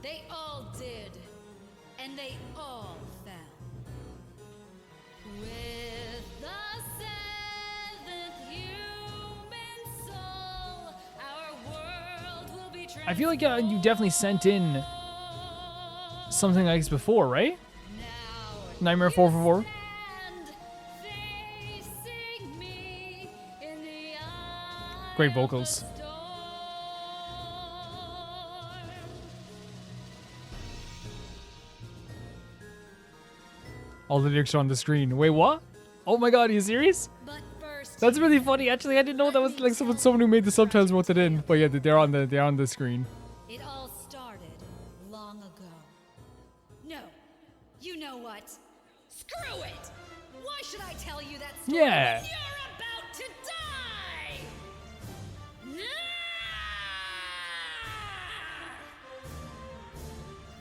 They all did. And they all fell. With the seventh human soul, our world will be I feel like you definitely sent in something like this before, right? Nightmare 444. Great vocals. All the lyrics are on the screen. Wait, what? Oh my god, are you serious? That's really funny. Actually, I didn't know that was like someone who made the subtitles wrote it in. But yeah, they're on the screen. It all started long ago. No, you know what? Screw it! Why should I tell you that story Yeah. when you're about to die?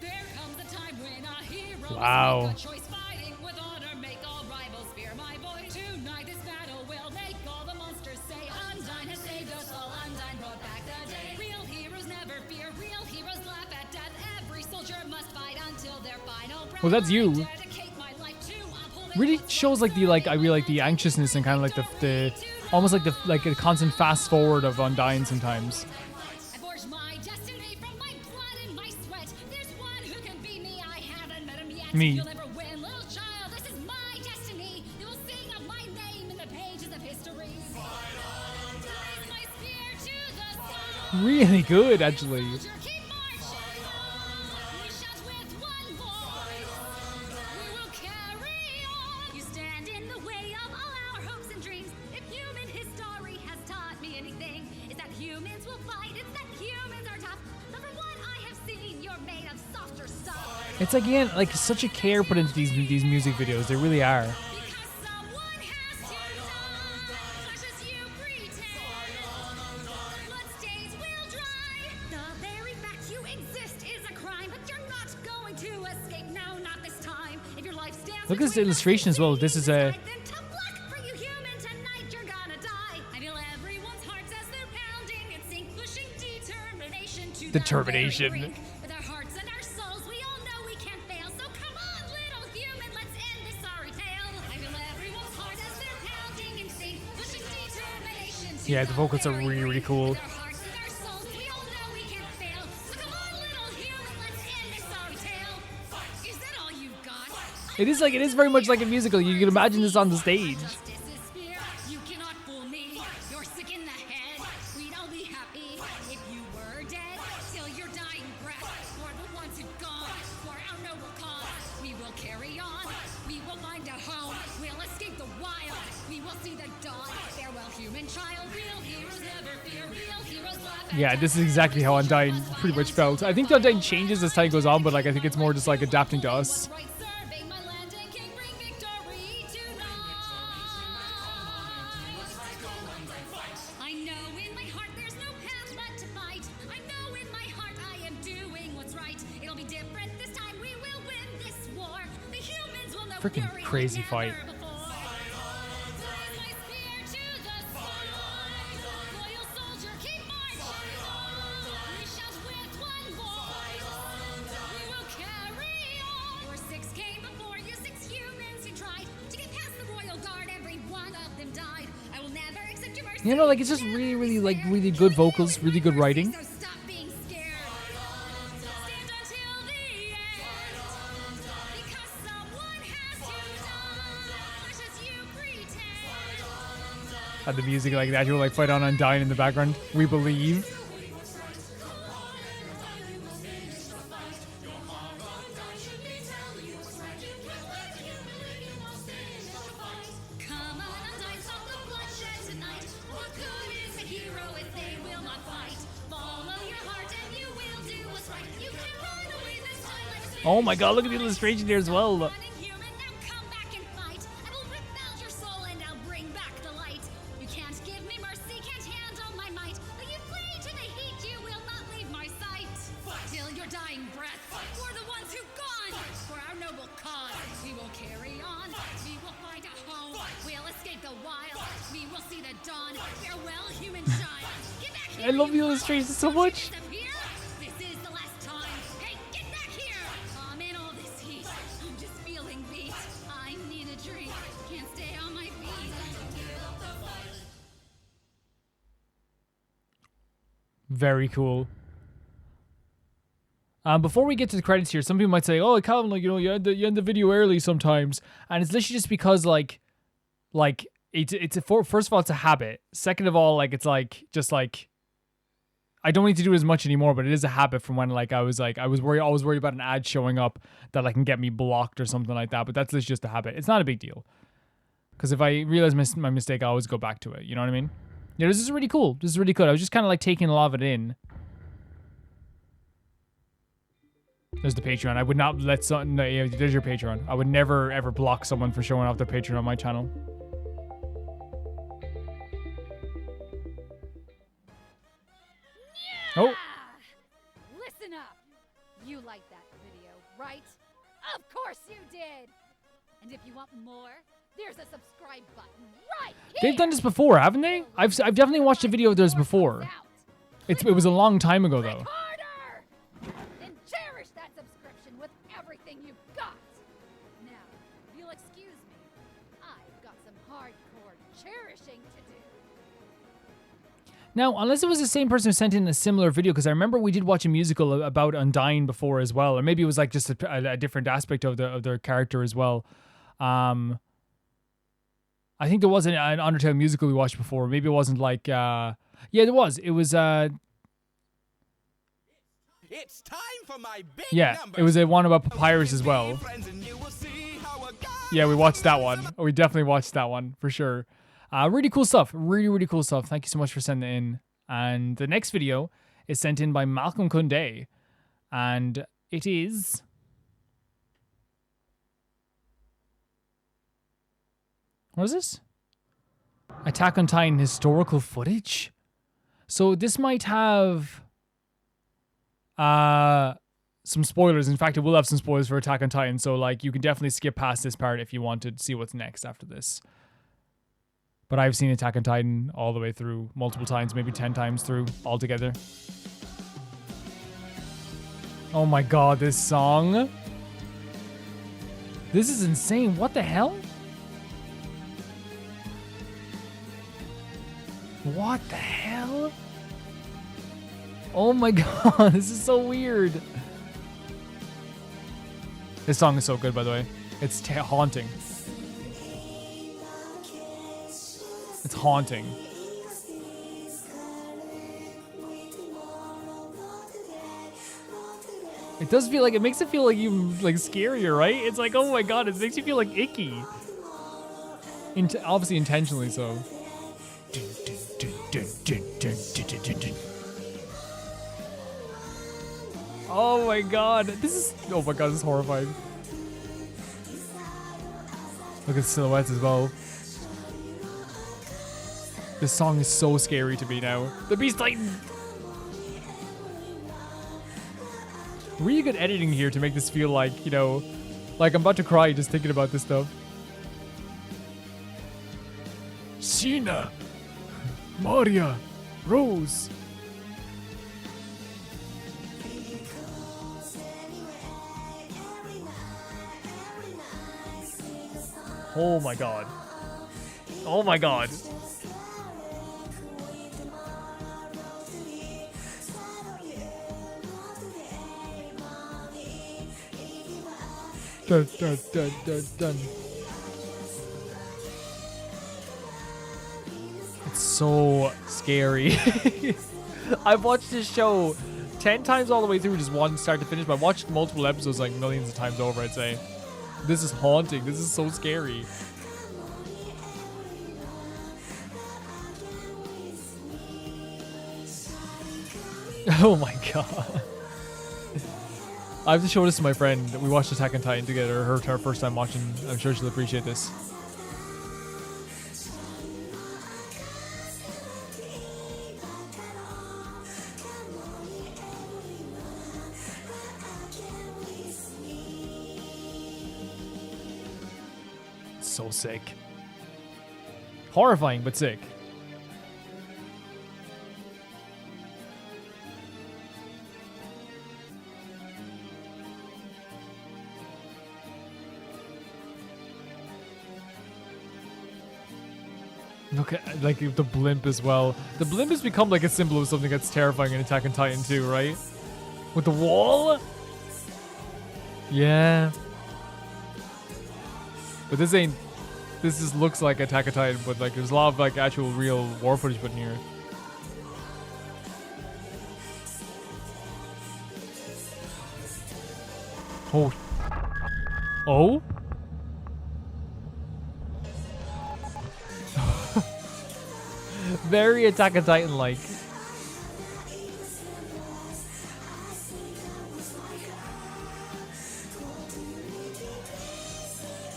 There comes a time when a hero Wow. must make a choice, fighting with honor, make all rivals fear my voice. Tonight this battle will make all the monsters say, Undyne has saved us all, Undyne brought back the day. Real heroes never fear, real heroes laugh at death. Every soldier must fight until their final breath. Well, that's you. Dedicate my life to upholding Really shows like the I really like the anxiousness and kind of like the almost like a constant fast forward of Undyne sometimes. I forged my destiny from my blood and my sweat. There's one who can be me. I haven't met him yet. Me. You'll never win, little child. This is my destiny. You will sing of my name in the pages of history. Raise my spear to the sky. Really good, actually. Soldier, keep marching on. We shout with one voice. We will carry on. You stand in the way of all our hopes and dreams. If human history has taught me anything, it's that humans will fight. It's that humans are tough. But from what I have seen, you're made of softer stuff. It's like again like such a care put into these music videos. They really are. Because someone has to die, much as you pretend. Blood stains will dry. The very fact you exist is a crime, but you're not going to escape. No, not this time. If your life stands Look at this illustration as well. This is a then to black for you human tonight, you're gonna die. I feel everyone's hearts as they're pounding and sink, pushing determination to the Determination. very brink. With our hearts and our souls, we all know we can't fail. So come on, little human, let's end this sorry tale. I feel everyone's heart as they're pounding and sink, pushing determination to yeah. The vocals are very really brink. cool. With our hearts and our souls, we all know we can't fail. So come on, little human, let's end this sorry tale. Is that all you've got? It is very much like a musical. You can imagine this on the stage. Justice is fear. You cannot fool me. You're sick in the head. We'd all be happy if you were dead. Till your dying breath. For the ones who've gone. For our noble cause. We will carry on. We will find a home. We'll escape the wild. We will see the dawn. Farewell, human child. Real heroes never fear. Real heroes laugh at Yeah, this is exactly how Undyne pretty much felt. I think the Undyne changes as time goes on, but like I think it's more just like adapting to us. right, serving my land and king, bring victory tonight. I know in my heart there's no path but to fight. I know in my heart I am doing what's right. It'll be different this time. We will win this war. The humans will know Freaking fury crazy like fight. never before. Raise my spear to the sky. Loyal soldier, keep marching on. We shout with one voice. We will carry on. Your six came before you, 6 humans who tried to get past the royal guard. Every one of them died. I will never accept your mercy. You know, like it's just really good vocals, really good writing. So stop being scared. Stand until the end. Because someone has to die. Much as you pretend. Had the music like that, you like fight on Undyne in the background. We believe. Come on, Undyne, stop the bloodshed tonight. What good is a hero if they will not fight? Follow your heart and you will do what's right. You can run away this time. Let's Oh my god, look at the illustration here as well. running human, now come back and fight. I will rip out your soul and I'll bring back the light. You can't give me mercy, can't handle my might. Though you flee to the heat, you will not leave my sight. Till your dying breath, for the ones who've gone, for our noble cause, we will carry on. We will find a home, we'll escape the wild. We will see the dawn. Farewell, human child. I love the illustrations so much. This is the last time. Hey, get back here! I'm in all this heat. I'm just feeling beat. I need a drink. Can't stay on my feet. Very cool. Before we get to the credits here, some people might say, "Oh, Calvin, like, you know, you end the video early sometimes," and it's literally just because like first of all, it's a habit. Second of all, like it's like just like I don't need to do it as much anymore, but it is a habit from when I was always worried about an ad showing up that like can get me blocked or something like that. But that's literally just a habit. It's not a big deal because if I realize my mistake, I always go back to it. You know what I mean? Yeah, this is really cool. This is really good. I was just kind of like taking a lot of it in. There's the Patreon. I would not let no, yeah, there's your Patreon. I would never ever block someone for showing off their Patreon on my channel. Oh. Listen up. You liked that video, right? Of course you did. And if you want more, there's a subscribe button right here. They've done this before, haven't they? I've definitely watched a video of theirs before. It was a long time ago though. And cherish that subscription with everything you've got. Now, if you'll excuse me, I've got some hardcore cherishing to do. Now, unless it was the same person who sent in a similar video, because I remember we did watch a musical about Undying before as well, or maybe it was like just a different aspect of their character as well. I think there was an Undertale musical we watched before. Maybe it wasn't like yeah, there was. It was It's time for my big yeah, it was a one about Papyrus as well. Yeah, we watched that one. We definitely watched that one for sure. Really cool stuff. Really, really cool stuff. Thank you so much for sending it in. And the next video is sent in by Malcolm Kunde. And it is... What is this? Attack on Titan historical footage? So this might have... some spoilers. In fact, it will have some spoilers for Attack on Titan. So like you can definitely skip past this part if you want to see what's next after this. But I've seen Attack on Titan all the way through multiple times, maybe 10 times through altogether. Oh my god, this song. This is insane. What the hell? What the hell? Oh my god, this is so weird. This song is so good, by the way. It's haunting. It's haunting. It does feel like, it makes it feel like even like scarier, right? It's like, oh my god, it makes you feel like icky. Obviously intentionally so. Oh my god, this is horrifying. Look at the silhouettes as well. This song is so scary to me now. The Beast Titan! Really good editing here to make this feel like, you know, like I'm about to cry just thinking about this stuff. Sheena! Maria! Rose! Oh my god. Oh my god. Dun, dun, dun, dun, dun. It's so scary. I've watched this show 10 times all the way through, just one start to finish, but I've watched multiple episodes like millions of times over, I'd say. This is haunting. This is so scary. Oh my god. I have to show this to my friend. We watched Attack on Titan together. Her first time watching. I'm sure she'll appreciate this. It's so sick. Horrifying, but sick. Look at like the blimp as well. The blimp has become like a symbol of something that's terrifying in Attack on Titan too, right? With the wall? Yeah. But this ain't... This just looks like Attack on Titan, but like there's a lot of like actual real war footage put in here. Oh. Oh? Very Attack on Titan like.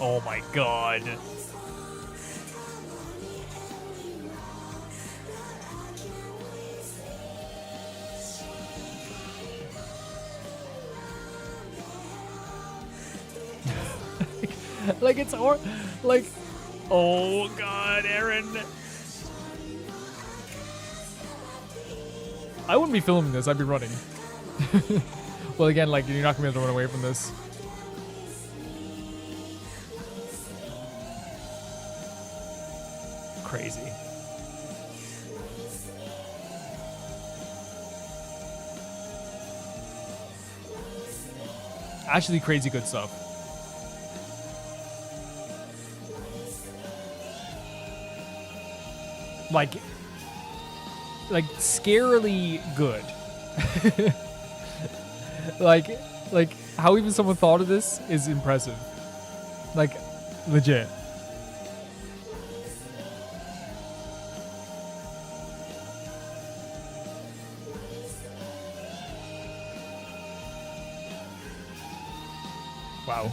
Oh my god. Like it's like, oh god, Aaron. I wouldn't be filming this, I'd be running. Well, again, like, you're not gonna be able to run away from this. Crazy. Actually, crazy good stuff. Like scarily good. like how even someone thought of this is impressive. Like legit. Wow.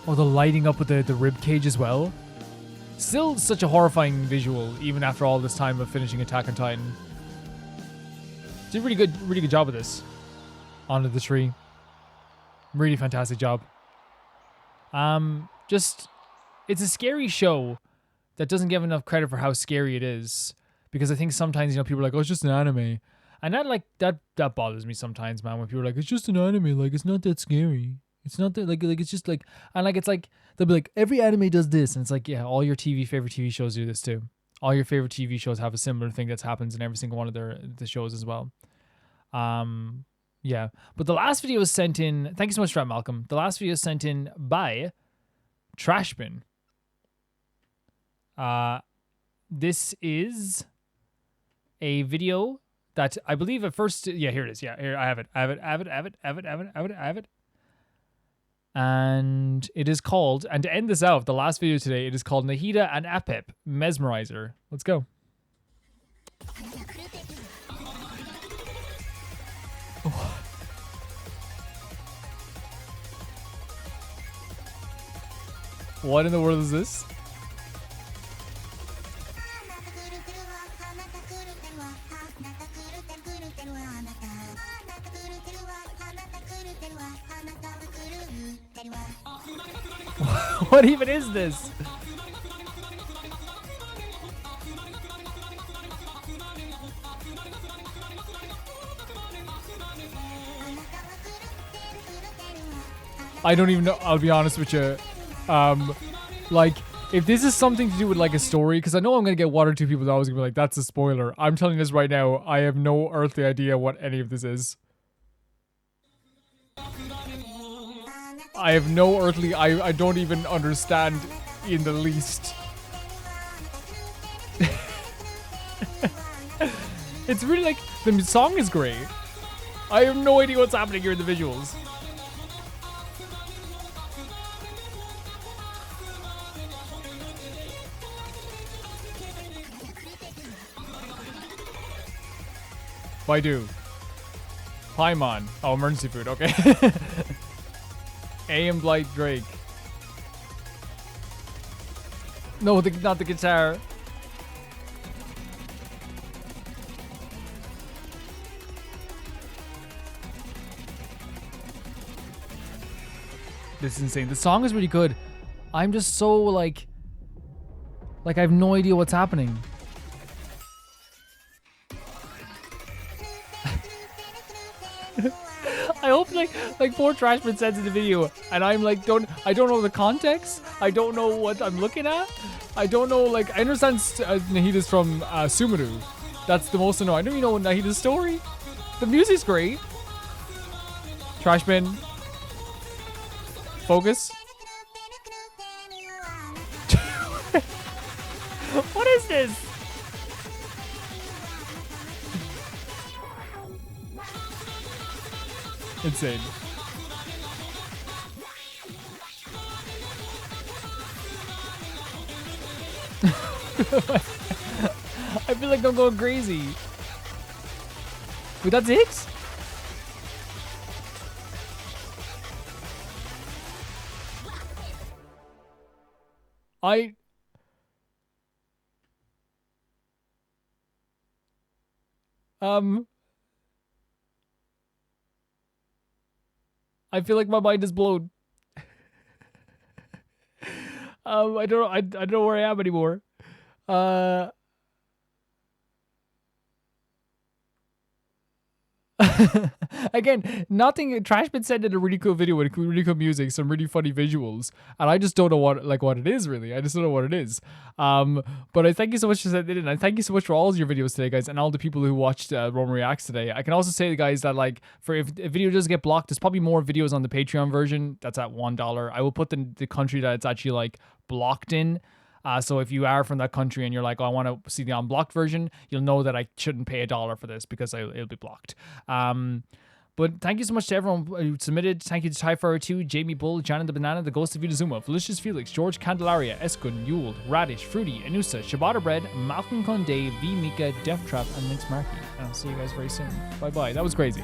Oh, the lighting up with the rib cage as well. Still such a horrifying visual, even after all this time of finishing Attack on Titan. Did a really good job of this. Onto the tree. Really fantastic job. Just, it's a scary show that doesn't give enough credit for how scary it is. Because I think sometimes, you know, people are like, oh, it's just an anime. And that bothers me sometimes, man, when people are like, it's just an anime, like, it's not that scary. It's not that, like it's just like, and like, it's like, they'll be like, every anime does this. And it's like, yeah, all your favorite TV shows do this too. All your favorite TV shows have a similar thing that happens in every single one of the shows as well. Yeah. But the last video was sent in, thank you so much for that, Malcolm. The last video was sent in by Trashbin. This is a video that I believe at first, yeah, here it is. Yeah, here I have it. And it is called, and to end this out, the last video today, it is called Nita and Epip Mesmerizer. Let's go. Oh. What in the world is this? What even is this? I don't even know, I'll be honest with you. Like, if this is something to do with like a story, because I know I'm going to get one or two people that always going to be like, that's a spoiler. I'm telling this right now, I have no earthly idea what any of this is. I have no earthly... I don't even understand in the least. It's really like... The song is great. I have no idea what's happening here in the visuals. Baidu. Paimon. Oh, emergency food. Okay. A.M. Blight Drake. No, not the guitar. This is insane. The song is really good. I'm just so like I have no idea what's happening. I hope like poor Trashman sends in the video, and I'm like I don't know the context. I don't know what I'm looking at. I don't know, like, I understand Nahida's from Sumeru. That's the most annoying. I don't even know Nahida's story. The music's great. Trashman. Focus. What is this? Insane. I feel like I'm going crazy. Wait, that's it? I feel like my mind is blown. I don't know where I am anymore. Again, nothing. Trashman sent in a really cool video with really cool music, some really funny visuals, and I just don't know what it is really. I just don't know what it is. But I thank you so much for sending it in, and thank you so much for all of your videos today, guys, and all the people who watched Roman Reacts today. I can also say, guys, that like if a video does get blocked, there's probably more videos on the Patreon version. That's at $1. I will put the country that it's actually like blocked in. So if you are from that country and you're like, oh, I want to see the unblocked version, you'll know that I shouldn't pay $1 for this because it'll be blocked. But thank you so much to everyone who submitted. Thank you to Tyfire2, Jamie Bull, Janet the Banana, The Ghost of Vitazuma, Felicious Felix, George Candelaria, Eskun, Yule, Radish, Fruity, Anusa, Shabata Bread, Malcolm Conde, V Mika, Death Trap, and Lynx Markey. And I'll see you guys very soon. Bye bye. That was crazy.